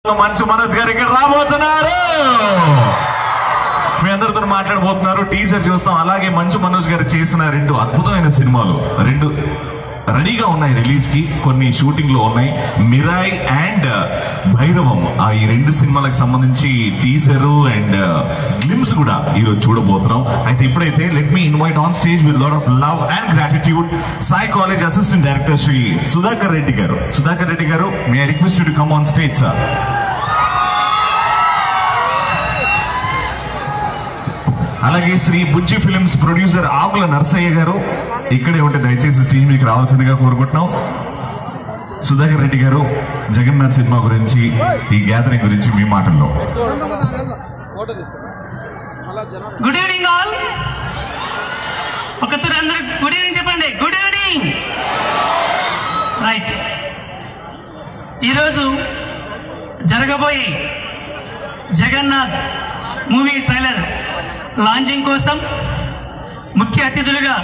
మంచు మనోజ్ గారు ఇక్కడ రాబోతున్నారు. మీ అందరితో మాట్లాడబోతున్నారు. టీజర్ చూస్తాం. అలాగే మంచు మనోజ్ గారు చేసిన రెండు అద్భుతమైన సినిమాలు రెండు రెడీగా ఉన్నాయి రిలీజ్ కి. కొన్ని షూటింగ్ లో ఉన్నాయి. మిరాయ్ అండ్ భైరవం. ఈ రెండు సినిమాలకు సంబంధించి టీజర్ అండ్ గ్లిమ్స్ కూడా ఈరోజు చూడబోతున్నాం. అయితే ఇప్పుడైతే let me invite on stage with lot of love and gratitude Sai college assistant director Shri Sudhakar Reddy garu. Sudhakar Reddy garu, may I request you to come on stage sir. అలాగే శ్రీ బుజ్జి ఫిలిమ్స్ ప్రొడ్యూసర్ ఆకుల నరసయ్య గారు ఇక్కడే ఉంటే దయచేసి స్టేజ్ మీకు రావాల్సిందిగా కోరుకుంటున్నాం. సుధాకర్ రెడ్డి గారు, జగన్నాథ్ సినిమా గురించి, ఈ గ్యాదరింగ్ గురించి మీ మాటల్లో. Good evening all. ఒకసారి అందరూ గుడ్ ఈవినింగ్ చెప్పండి. Good evening. రైట్, ఈరోజు జరగబోయే జగన్నాథ్ మూవీ ట్రైలర్ లాంచింగ్ కోసం ముఖ్య అతిథులుగా